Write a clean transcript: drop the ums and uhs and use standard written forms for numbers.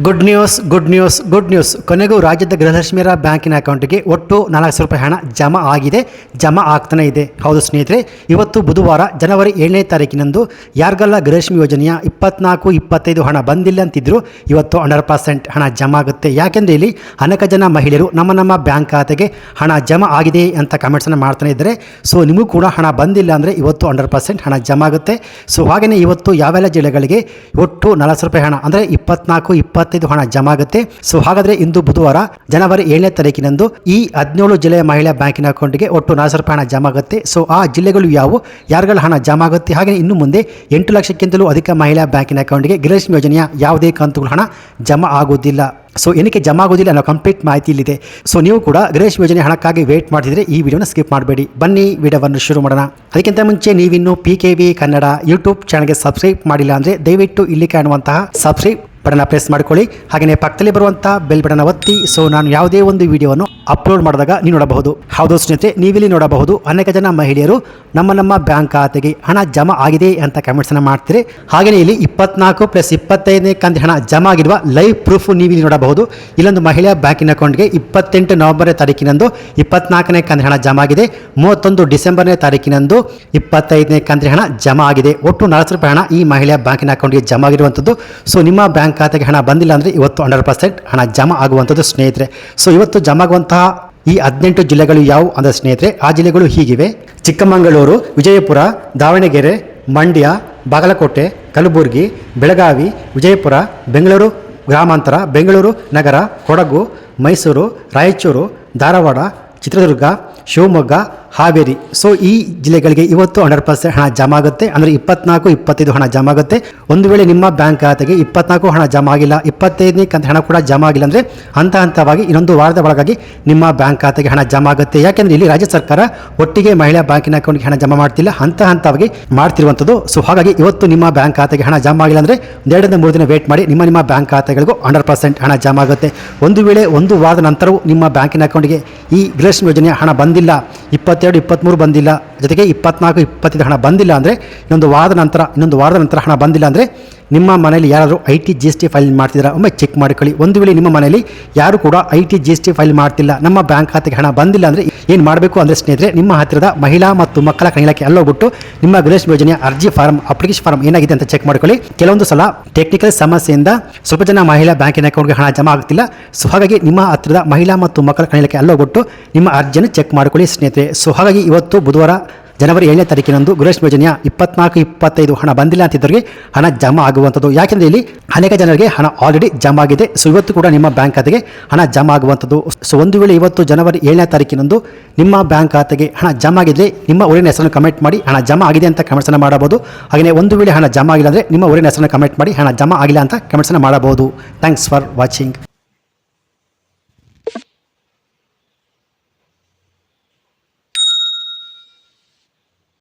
Good news ಕೊನೆಗೂ ರಾಜ್ಯದ ಗೃಹಲಕ್ಷ್ಮಿಯರ ಬ್ಯಾಂಕಿನ ಅಕೌಂಟ್ಗೆ ಒಟ್ಟು 4,00,000 ರೂಪಾಯಿ ಹಣ ಜಮಾ ಆಗ್ತಾನೆ ಇದೆ. ಹೌದು ಸ್ನೇಹಿತರೆ, ಇವತ್ತು ಬುಧವಾರ ಜನವರಿ 7ನೇ ತಾರೀಕಿನಂದು ಯಾರಿಗೆಲ್ಲ ಗೃಹಲಕ್ಷ್ಮಿ ಯೋಜನೆಯ 24-25 ಹಣ ಬಂದಿಲ್ಲ ಅಂತಿದ್ರು, ಇವತ್ತು 100% ಹಣ ಜಮಾ ಆಗುತ್ತೆ. ಯಾಕೆಂದರೆ ಇಲ್ಲಿ ಅನೇಕ ಜನ ಮಹಿಳೆಯರು ನಮ್ಮ ಬ್ಯಾಂಕ್ ಖಾತೆಗೆ ಹಣ ಜಮಾ ಆಗಿದೆ ಅಂತ ಕಮೆಂಟ್ಸನ್ನು ಮಾಡ್ತಾನೆ ಇದ್ದಾರೆ. ಸೊ ನಿಮಗೂ ಕೂಡ ಹಣ ಬಂದಿಲ್ಲ ಅಂದರೆ ಇವತ್ತು 100% ಹಣ ಜಮಾ ಆಗುತ್ತೆ. ಸೊ ಹಾಗೆಯೇ ಇವತ್ತು ಯಾವೆಲ್ಲ ಜಿಲ್ಲೆಗಳಿಗೆ ಒಟ್ಟು 4,00,000 ರೂಪಾಯಿ ಹಣ ಅಂದರೆ 24-25 ಹಣ ಜಮಾ ಆಗುತ್ತೆ. ಸೊ ಹಾಗಾದ್ರೆ ಇಂದು ಬುಧವಾರ ಜನವರಿ 7ನೇ ತಾರೀಕಿನಂದು ಈ 17 ಜಿಲ್ಲೆಯ ಮಹಿಳಾ ಬ್ಯಾಂಕಿನ ಅಕೌಂಟ್ಗೆ ಒಟ್ಟು 4,000 ರೂಪಾಯಿ ಹಣ ಜಮಾ ಆಗುತ್ತೆ. ಸೊ ಆ ಜಿಲ್ಲೆಗಳು ಯಾವುವು, ಯಾರುಗಳ ಹಣ ಜಮಾ ಆಗುತ್ತೆ, ಹಾಗೆ ಇನ್ನು ಮುಂದೆ 8 ಲಕ್ಷಕ್ಕಿಂತಲೂ ಅಧಿಕ ಮಹಿಳಾ ಬ್ಯಾಂಕಿನ ಅಕೌಂಟ್ಗೆ ಗೃಹಲಕ್ಷ್ಮಿ ಯೋಜನೆಯ ಯಾವುದೇ ಕಂತುಗಳ ಹಣ ಜಮಾ ಆಗುವುದಿಲ್ಲ. ಸೊ ಏನಕ್ಕೆ ಜಮಾ ಆಗೋದಿಲ್ಲ ಅನ್ನೋ ಕಂಪ್ಲೀಟ್ ಮಾಹಿತಿ ಇಲ್ಲಿದೆ. ಸೊ ನೀವು ಕೂಡ ಗೃಹಲಕ್ಷ್ಮಿ ಯೋಜನೆ ಹಣಕ್ಕಾಗಿ ವೇಟ್ ಮಾಡ್ತಿದ್ರೆ ಈ ವಿಡಿಯೋನ ಸ್ಕಿಪ್ ಮಾಡಬೇಡಿ. ಬನ್ನಿ ವಿಡಿಯೋವನ್ನು ಶುರು ಮಾಡೋಣ. ಅದಕ್ಕಿಂತ ಮುಂಚೆ ನೀವಿನ್ನು PKV ಕನ್ನಡ ಯೂಟ್ಯೂಬ್ ಚಾನಲ್ಗೆ ಸಬ್ಸ್ಕ್ರೈಬ್ ಮಾಡಿಲ್ಲ ಅಂದರೆ ದಯವಿಟ್ಟು ಇಲ್ಲಿ ಕಾಣುವಂತಹ ಸಬ್ಸ್ಕ್ರೈಬ್ ಬಟನ್ ಪ್ರೆಸ್ ಮಾಡ್ಕೊಳ್ಳಿ. ಹಾಗೆಯೇ ಪಕ್ಕದಲ್ಲಿ ಬರುವಂಥ ಬೆಲ್ ಬಟನ್ ಒತ್ತಿ. ಸೊ ನಾನು ಯಾವುದೇ ಒಂದು ವಿಡಿಯೋವನ್ನು ಅಪ್ಲೋಡ್ ಮಾಡಿದಾಗ ನೀವು ನೋಡಬಹುದು. ಹೌದು ಸ್ನೇಹಿತರೆ, ನೀವಿಲ್ಲಿ ನೋಡಬಹುದು ಅನೇಕ ಜನ ಮಹಿಳೆಯರು ನಮ್ಮ ಬ್ಯಾಂಕ್ ಖಾತೆಗೆ ಹಣ ಜಮಾ ಆಗಿದೆ ಅಂತ ಕಮೆಂಟ್ಸನ್ನು ಮಾಡ್ತೀರಿ. ಹಾಗೆಯೇ ಇಲ್ಲಿ 24+25ನೇ ಕಂತು ಹಣ ಜಮಾ ಆಗಿರುವ ಲೈವ್ ಪ್ರೂಫ್ ನೀವಿಲ್ಲಿ ನೋಡಬಹುದು. ಇಲ್ಲೊಂದು ಮಹಿಳಾ ಬ್ಯಾಂಕಿನ ಅಕೌಂಟ್ಗೆ 28 ನವೆಂಬರ್ ತಾರೀಕಿನಂದು 24ನೇ ಕಂತು ಹಣ ಜಮಾ ಆಗಿದೆ. 31 ಡಿಸೆಂಬರ್ನೇ ತಾರೀಕಿನಂದು 25ನೇ ಕಂತು ಹಣ ಜಮಾ ಆಗಿದೆ. ಒಟ್ಟು 4,000 ರೂಪಾಯಿ ಹಣ ಈ ಮಹಿಳಾ ಬ್ಯಾಂಕಿನ ಅಕೌಂಟ್ಗೆ ಜಮಾ ಆಗಿರುವಂಥದ್ದು. ಸೊ ನಿಮ್ಮ ಬ್ಯಾಂಕ್ ಖಾತೆಗೆ ಹಣ ಬಂದಿಲ್ಲ ಅಂದರೆ ಇವತ್ತು 100% ಹಣ ಜಮಾ ಆಗುವಂಥದ್ದು ಸ್ನೇಹಿತರೆ. ಸೊ ಇವತ್ತು ಜಮಾ ಆಗುವಂತಹ ಈ 18 ಜಿಲ್ಲೆಗಳು ಯಾವುವು ಅಂದರೆ ಸ್ನೇಹಿತರೆ, ಆ ಜಿಲ್ಲೆಗಳು ಹೀಗಿವೆ: ಚಿಕ್ಕಮಗಳೂರು, ವಿಜಯಪುರ, ದಾವಣಗೆರೆ, ಮಂಡ್ಯ, ಬಾಗಲಕೋಟೆ, ಕಲಬುರಗಿ, ಬೆಳಗಾವಿ, ವಿಜಯಪುರ, ಬೆಂಗಳೂರು ಗ್ರಾಮಾಂತರ, ಬೆಂಗಳೂರು ನಗರ, ಕೊಡಗು, ಮೈಸೂರು, ರಾಯಚೂರು, ಧಾರವಾಡ, ಚಿತ್ರದುರ್ಗ, ಶಿವಮೊಗ್ಗ, ಹಾವೇರಿ. ಸೊ ಈ ಜಿಲ್ಲೆಗಳಿಗೆ ಇವತ್ತು 100% ಹಣ ಜಮಾ ಆಗುತ್ತೆ. ಅಂದರೆ 24-25 ಹಣ ಜಮಾ ಆಗುತ್ತೆ. ಒಂದು ವೇಳೆ ನಿಮ್ಮ ಬ್ಯಾಂಕ್ ಖಾತೆಗೆ 24 ಹಣ ಜಮಾ ಆಗಿಲ್ಲ, 25ನೇ ಕಂತು ಹಣ ಕೂಡ ಜಮಾ ಆಗಿಲ್ಲ ಅಂದರೆ ಹಂತವಾಗಿ ಇನ್ನೊಂದು ವಾರದ ಒಳಗಾಗಿ ನಿಮ್ಮ ಬ್ಯಾಂಕ್ ಖಾತೆಗೆ ಹಣ ಜಮಾ ಆಗುತ್ತೆ. ಯಾಕೆಂದರೆ ಇಲ್ಲಿ ರಾಜ್ಯ ಸರ್ಕಾರ ಒಟ್ಟಿಗೆ ಮಹಿಳಾ ಬ್ಯಾಂಕಿನ ಅಕೌಂಟ್ಗೆ ಹಣ ಜಮಾ ಮಾಡ್ತಿಲ್ಲ, ಹಂತವಾಗಿ ಮಾಡ್ತಿರುವಂಥದ್ದು. ಸೊ ಹಾಗಾಗಿ ಇವತ್ತು ನಿಮ್ಮ ಬ್ಯಾಂಕ್ ಖಾತೆಗೆ ಹಣ ಜಮಾ ಆಗಿಲ್ಲ ಅಂದರೆ 2-3 ದಿನ ವೇಟ್ ಮಾಡಿ, ನಿಮ್ಮ ಬ್ಯಾಂಕ್ ಖಾತೆಗಳಿಗೂ 100% ಹಣ ಜಮಾ ಆಗುತ್ತೆ. ಒಂದು ವೇಳೆ ಒಂದು ವಾರದ ನಂತರವೂ ನಿಮ್ಮ ಬ್ಯಾಂಕಿನ ಅಕೌಂಟ್ಗೆ ಈ ಗೃಹಲಕ್ಷ್ಮಿ ಯೋಜನೆಯ ಹಣ ಬಂದಿಲ್ಲ, 22-23 ಬಂದಿಲ್ಲ, ಜೊತೆಗೆ 24-25 ಹಣ ಬಂದಿಲ್ಲ ಅಂದರೆ ಇನ್ನೊಂದು ವಾರದ ನಂತರ ಹಣ ಬಂದಿಲ್ಲ ಅಂದರೆ ನಿಮ್ಮ ಮನೆಯಲ್ಲಿ ಯಾರಾದರೂ IT GST ಫೈಲ್ ಮಾಡ್ತಿದ್ದೀರಾ ಒಮ್ಮೆ ಚೆಕ್ ಮಾಡಿಕೊಳ್ಳಿ. ಒಂದು ವೇಳೆ ನಿಮ್ಮ ಮನೆಯಲ್ಲಿ ಯಾರು ಕೂಡ IT GST ಫೈಲ್ ಮಾಡ್ತಿಲ್ಲ, ನಮ್ಮ ಬ್ಯಾಂಕ್ ಖಾತೆಗೆ ಹಣ ಬಂದಿಲ್ಲ ಅಂದರೆ ಏನು ಮಾಡಬೇಕು ಅಂದರೆ ಸ್ನೇಹಿತರೆ, ನಿಮ್ಮ ಹತ್ತಿರದ ಮಹಿಳಾ ಮತ್ತು ಮಕ್ಕಳ ಕಲ್ಯಾಣ ಇಲಾಖೆ ಅಲ್ಲೋಗ್ಬಿಟ್ಟು ನಿಮ್ಮ ಗೃಹಲಕ್ಷ್ಮಿ ಯೋಜನೆಯ ಅರ್ಜಿ ಅಪ್ಲಿಕೇಶನ್ ಫಾರ್ಮ್ ಏನಾಗಿದೆ ಅಂತ ಚೆಕ್ ಮಾಡಿಕೊಳ್ಳಿ. ಕೆಲವೊಂದು ಸಲ ಟೆಕ್ನಿಕಲ್ ಸಮಸ್ಯೆಯಿಂದ ಸ್ವಲ್ಪ ಜನ ಮಹಿಳಾ ಬ್ಯಾಂಕಿನ ಅಕೌಂಟ್ಗೆ ಹಣ ಜಮಾ ಆಗ್ತಿಲ್ಲ. ಸೊ ಹಾಗಾಗಿ ನಿಮ್ಮ ಹತ್ತಿರದ ಮಹಿಳಾ ಮತ್ತು ಮಕ್ಕಳ ಕಲ್ಯಾಣ ಇಲಾಖೆ ಅಲ್ಲೋಗ್ಬಿಟ್ಟು ನಿಮ್ಮ ಅರ್ಜಿಯನ್ನು ಚೆಕ್ ಮಾಡಿಕೊಳ್ಳಿ ಸ್ನೇಹಿತರೆ. ಸೊ ಹಾಗಾಗಿ ಇವತ್ತು ಬುಧವಾರ ಜನವರಿ 7ನೇ ತಾರೀಕಿನಂದು ಗೃಹಲಕ್ಷ್ಮಿ ಯೋಜನೆಯ 24-25 ಹಣ ಬಂದಿಲ್ಲ ಅಂತಿದ್ದವರಿಗೆ ಹಣ ಜಮಾ ಆಗುವಂಥದ್ದು. ಯಾಕೆಂದರೆ ಇಲ್ಲಿ ಅನೇಕ ಜನರಿಗೆ ಹಣ ಆಲ್ರೆಡಿ ಜಮಾ ಆಗಿದೆ. ಸೊ ಇವತ್ತು ಕೂಡ ನಿಮ್ಮ ಬ್ಯಾಂಕ್ ಖಾತೆಗೆ ಹಣ ಜಮಾ ಆಗುವಂಥದ್ದು. ಸೊ ಒಂದು ವೇಳೆ ಇವತ್ತು ಜನವರಿ 7ನೇ ತಾರೀಕಿನಂದು ನಿಮ್ಮ ಬ್ಯಾಂಕ್ ಖಾತೆಗೆ ಹಣ ಜಮಾ ಆಗಿದ್ರೆ ನಿಮ್ಮ ಊರಿನ ಹೆಸರನ್ನು ಕಮೆಂಟ್ ಮಾಡಿ ಹಣ ಜಮಾ ಆಗಿದೆ ಅಂತ ಕಮೆಂಟ್ಸನ್ನು ಮಾಡಬಹುದು. ಹಾಗೆಯೇ ಒಂದು ವೇಳೆ ಹಣ ಜಮಾ ಆಗಿಲ್ಲ ಅಂದರೆ ನಿಮ್ಮ ಊರಿನ ಹೆಸರನ್ನು ಕಮೆಂಟ್ ಮಾಡಿ ಹಣ ಜಮಾ ಆಗಿಲ್ಲ ಅಂತ ಕಮೆಂಟ್ಸನ್ನು ಮಾಡಬಹುದು. Thanks for watching.